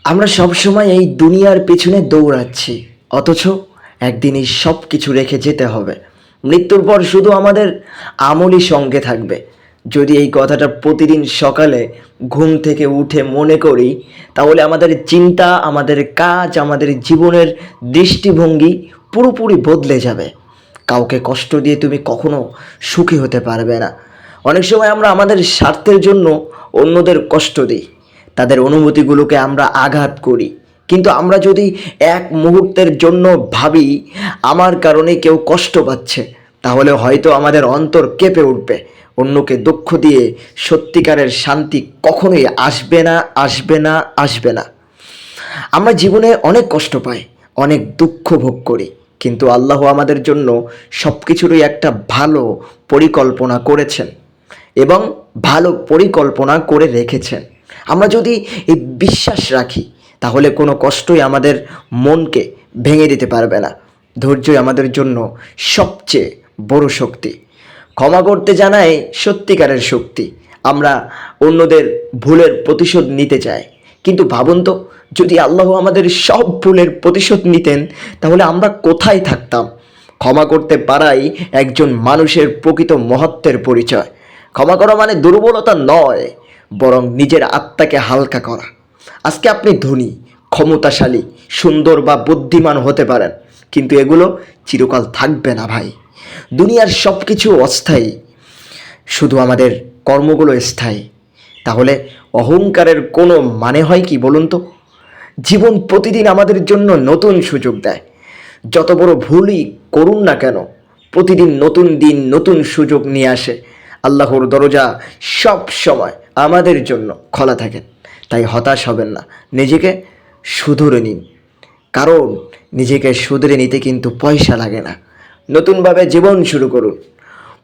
আমরা সবসময় এই দুনিয়ার পেছনে দৌড়াচ্ছি, অথচ একদিন এই সব কিছু রেখে যেতে হবে। মৃত্যুর পর শুধু আমাদের আমলই সঙ্গে থাকবে। যদি এই কথাটা প্রতিদিন সকালে ঘুম থেকে উঠে মনে করি, তাহলে আমাদের চিন্তা, আমাদের কাজ, আমাদের জীবনের দৃষ্টিভঙ্গি পুরোপুরি বদলে যাবে। কাউকে কষ্ট দিয়ে তুমি কখনো সুখী হতে পারবে না। অনেক সময় আমরা আমাদের স্বার্থের জন্য অন্যদের কষ্ট দিই, তাদের অনুভূতিগুলোকে আমরা আঘাত করি। কিন্তু আমরা যদি এক মুহূর্তের জন্য ভাবি আমার কারণে কেউ কষ্ট পাচ্ছে, তাহলে হয়তো আমাদের অন্তর কেঁপে উঠবে। অন্যকে দুঃখ দিয়ে সত্যিকারের শান্তি কখনোই আসবে না, আসবে না, আসবে না। আমরা জীবনে অনেক কষ্ট পাই, অনেক দুঃখ ভোগ করি, কিন্তু আল্লাহ আমাদের জন্য সব কিছুরই একটা ভালো পরিকল্পনা করেছেন এবং ভালো পরিকল্পনা করে রেখেছেন। আমরা যদি এই বিশ্বাস রাখি, তাহলে কোনো কষ্টই আমাদের মনকে ভেঙে দিতে পারবে না। ধৈর্যই আমাদের জন্য সবচেয়ে বড় শক্তি। ক্ষমা করতে জানাই সত্যিকারের শক্তি। আমরা অন্যদের ভুলের প্রতিশোধ নিতে চাই, কিন্তু ভাবুন তো, যদি আল্লাহ আমাদের সব ভুলের প্রতিশোধ নিতেন, তাহলে আমরা কোথায় থাকতাম? ক্ষমা করতে পারাই একজন মানুষের প্রকৃত মহত্বের পরিচয়। ক্ষমা করা মানে দুর্বলতা নয়, বরং নিজের আত্মাকে হালকা করা। আজকে আপনি ধনী, ক্ষমতাশালী, সুন্দর বা বুদ্ধিমান হতে পারেন, কিন্তু এগুলো চিরকাল থাকবে না ভাই। দুনিয়ার সব কিছু অস্থায়ী, শুধু আমাদের কর্মগুলো স্থায়ী। তাহলে অহংকারের কোনো মানে হয় কি বলুন তো? জীবন প্রতিদিন আমাদের জন্য নতুন সুযোগ দেয়। যত বড় ভুলই করুন না কেন, প্রতিদিন নতুন দিন নতুন সুযোগ নিয়ে আসে। আল্লাহর দরজা সব সময় আমাদের জন্য খোলা থাকে। তাই হতাশ হবেন না, নিজেকে শুধরে নিন। কারণ নিজেকে শুধরে নিতে কিন্তু পয়সা লাগে না। নতুনভাবে জীবন শুরু করুন।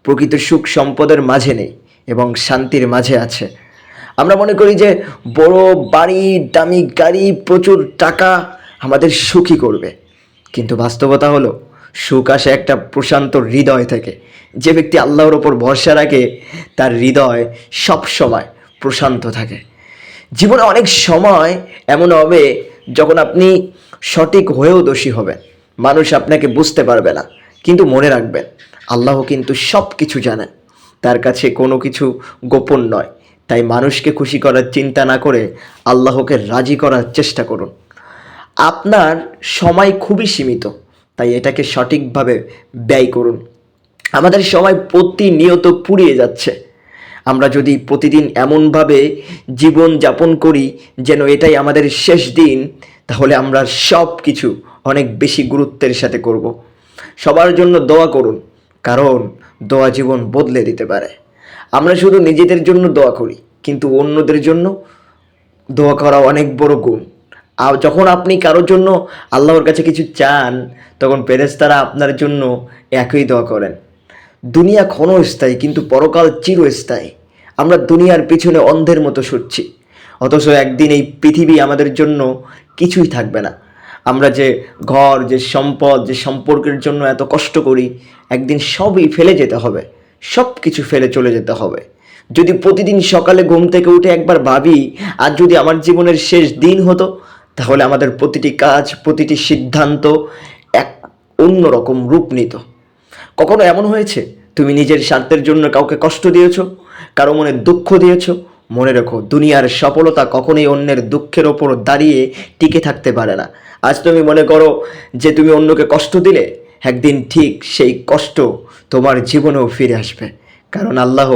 প্রকৃত সুখ সম্পদের মাঝে নেই, এবং শান্তির মাঝে আছে। আমরা মনে করি যে বড় বাড়ি, দামি গাড়ি, প্রচুর টাকা আমাদের সুখী করবে, কিন্তু বাস্তবতা হলো সুখ আসে একটা প্রশান্ত হৃদয় থেকে। যে ব্যক্তি আল্লাহর ওপর ভরসা রাখে, তার হৃদয় সব সময় প্রশান্ত থাকে। জীবনে অনেক সময় এমন হবে যখন আপনি সঠিক হয়েও দোষী হবেন, মানুষ আপনাকে বুঝতে পারবে না। কিন্তু মনে রাখবেন, আল্লাহ কিন্তু সব কিছু জানেন, তার কাছে কোনো কিছু গোপন নয়। তাই মানুষকে খুশি করার চিন্তা না করে আল্লাহকে রাজি করার চেষ্টা করুন। আপনার সময় খুবই সীমিত, তাই এটাকে সঠিকভাবে ব্যয় করুন। আমাদের সময় প্রতিনিয়ত ফুরিয়ে যাচ্ছে। আমরা যদি প্রতিদিন এমনভাবে জীবন যাপন করি যেন এটাই আমাদের শেষ দিন, তাহলে আমরা সব কিছু অনেক বেশি গুরুত্বের সাথে করব। সবার জন্য দোয়া করুন, কারণ দোয়া জীবন বদলে দিতে পারে। আমরা শুধু নিজেদের জন্য দোয়া করি, কিন্তু অন্যদের জন্য দোয়া করা অনেক বড় গুণ। আর যখন আপনি কারোর জন্য আল্লাহর কাছে কিছু চান, তখন ফেরেশতারা আপনার জন্য একই দোয়া করেন। দুনিয়া ক্ষণস্থায়ী, কিন্তু পরকাল চিরস্থায়ী। আমরা দুনিয়ার পিছনে অন্ধের মতো ছুটছি, অথচ একদিন এই পৃথিবী আমাদের জন্য কিছুই থাকবে না। আমরা যে ঘর, যে সম্পদ, যে সম্পর্কের জন্য এত কষ্ট করি, একদিন সবই ফেলে যেতে হবে। সব কিছু ফেলে চলে যেতে হবে। যদি প্রতিদিন সকালে ঘুম থেকে উঠে একবার ভাবি, আর যদি আমার জীবনের শেষ দিন হতো, তাহলে আমাদের প্রতিটি কাজ, প্রতিটি সিদ্ধান্ত এক অন্যরকম রূপ নিত। কখনো এমন হয়েছে তুমি নিজের স্বার্থের জন্য কাউকে কষ্ট দিয়েছো, কারো মনে দুঃখ দিয়েছো? মনে রেখো, দুনিয়ার সফলতা কখনোই অন্যের দুঃখের ওপর দাঁড়িয়ে টিকে থাকতে পারে না। আজ তুমি মনে করো যে তুমি অন্যকে কষ্ট দিলে, একদিন ঠিক সেই কষ্ট তোমার জীবনেও ফিরে আসবে, কারণ আল্লাহ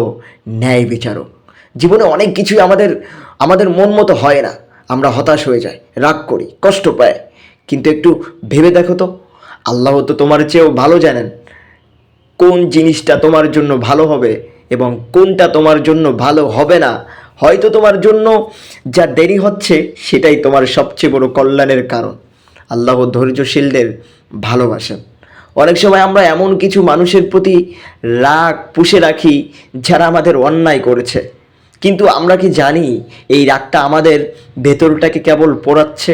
ন্যায় বিচারক। জীবনে অনেক কিছুই আমাদের আমাদের মন মতো হয় না। আমরা হতাশ হয়ে যাই, রাগ করি, কষ্ট পাই, কিন্তু একটু ভেবে দেখো তো, আল্লাহ তো তোমার চেয়েও ভালো জানেন কোন জিনিসটা তোমার জন্য ভালো হবে এবং কোনটা তোমার জন্য ভালো হবে না। হয়তো তোমার জন্য যা দেরি হচ্ছে, সেটাই তোমার সবচেয়ে বড় কল্যাণের কারণ। আল্লাহ ধৈর্যশীলদের ভালোবাসেন। অনেক সময় আমরা এমন কিছু মানুষের প্রতি রাগ পুষে রাখি যারা আমাদের অন্যায় করেছে, কিন্তু আমরা কি জানি এই রাগটা আমাদের ভেতরটাকে কেবল পোড়াচ্ছে?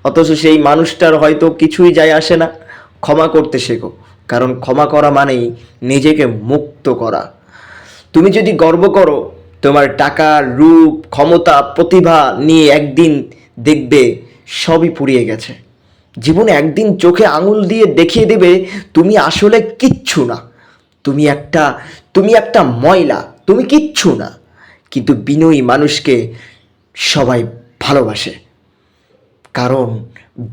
অথচ সেই মানুষটার হয়তো কিছুই যায় আসে না। ক্ষমা করতে শেখো, কারণ ক্ষমা করা মানেই নিজেকে মুক্ত করা। তুমি যদি গর্ব করো তোমার টাকা, রূপ, ক্ষমতা, প্রতিভা নিয়ে, একদিন দেখবে সবই ফুরিয়ে গেছে। জীবনে একদিন চোখে আঙুল দিয়ে দেখিয়ে দেবে তুমি আসলে কিচ্ছু না, তুমি একটা ময়লা, তুমি কিচ্ছু না। কিন্তু বিনয়ী মানুষকে সবাই ভালোবাসে, কারণ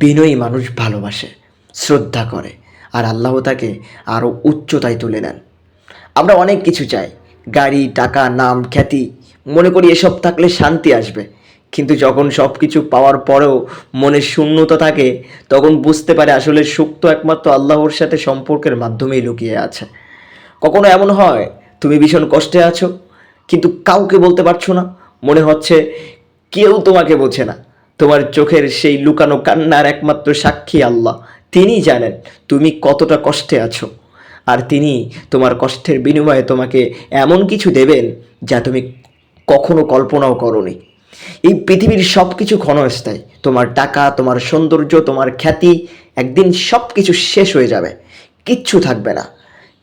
বিনয়ী মানুষ ভালোবাসে, শ্রদ্ধা করে, আর আল্লাহ তাকে আরও উচ্চতায় তুলে নেন। আমরা অনেক কিছু চাই, গাড়ি, টাকা, নাম, খ্যাতি, মনে করি এসব থাকলে শান্তি আসবে। কিন্তু যখন সব কিছু পাওয়ার পরেও মনে শূন্যতা থাকে, তখন বুঝতে পারে আসলে সুখ তো একমাত্র আল্লাহর সাথে সম্পর্কের মাধ্যমেই লুকিয়ে আছে। কখনো এমন হয় তুমি ভীষণ কষ্টে আছো, কিন্তু কাউকে বলতে পারছো না, মনে হচ্ছে কেউ তোমাকে বোঝে না। তোমার চোখের সেই লুকানো কান্নার একমাত্র সাক্ষী আল্লাহ। তিনি জানেন তুমি কতটা কষ্টে আছো, আর তিনি তোমার কষ্টের বিনিময়ে তোমাকে এমন কিছু দেবেন যা তুমি কখনো কল্পনাও করোনি। এই পৃথিবীর সব কিছু ক্ষণস্থায়ী, তোমার টাকা, তোমার সৌন্দর্য, তোমার খ্যাতি, একদিন সব কিছু শেষ হয়ে যাবে, কিচ্ছু থাকবে না।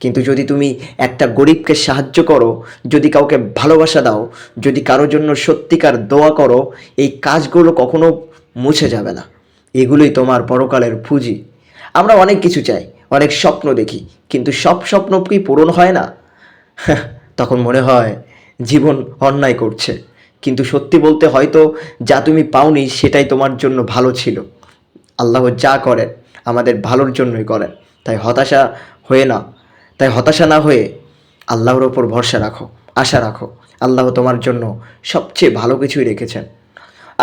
কিন্তু যদি তুমি একটা গরিবকে সাহায্য করো, যদি কাউকে ভালোবাসা দাও, যদি কারোর জন্য সত্যিকার দোয়া করো, এই কাজগুলো কখনো মুছে যাবে না। এগুলোই তোমার পরকালের পুঁজি। আমরা অনেক কিছু চাই, অনেক স্বপ্ন দেখি, কিন্তু সব স্বপ্ন কি পূরণ হয় না? তখন মনে হয় জীবন অন্যায় করছে। কিন্তু সত্যি বলতে হয়তো যা তুমি পাওনি সেটাই তোমার জন্য ভালো ছিল। আল্লাহ যা করেন আমাদের ভালোর জন্যই করেন। তাই হতাশা না হয়ে আল্লাহর ওপর ভরসা রাখো, আশা রাখো। আল্লাহ তোমার জন্য সবচেয়ে ভালো কিছুই রেখেছেন।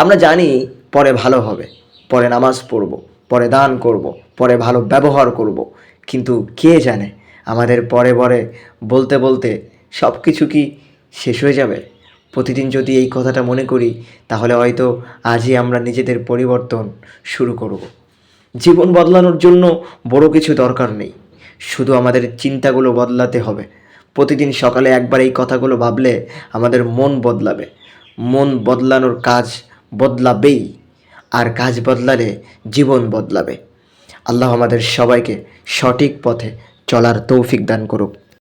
আমরা জানি পরে ভালো হবে, পরে নামাজ পড়ব, পরে দান করব, পরে ভালো ব্যবহার করব, কিন্তু কে জানে আমাদের পরে পরে বলতে বলতে সব কিছু কি শেষ হয়ে যাবে? প্রতিদিন যদি এই কথাটা মনে করি, তাহলে হয়তো আজই আমরা নিজেদের পরিবর্তন শুরু করব। জীবন বদলানোর জন্য বড় কিছু দরকার নেই, শুধু আমাদের চিন্তাগুলো বদলাতে হবে। প্রতিদিন সকালে একবার এই কথাগুলো ভাবলে আমাদের মন বদলাবে। মন বদলানোর কাজ বদলাবেই, আর কাজ বদলালে জীবন বদলাবে। আল্লাহ আমাদের সবাইকে সঠিক পথে চলার তৌফিক দান করুক।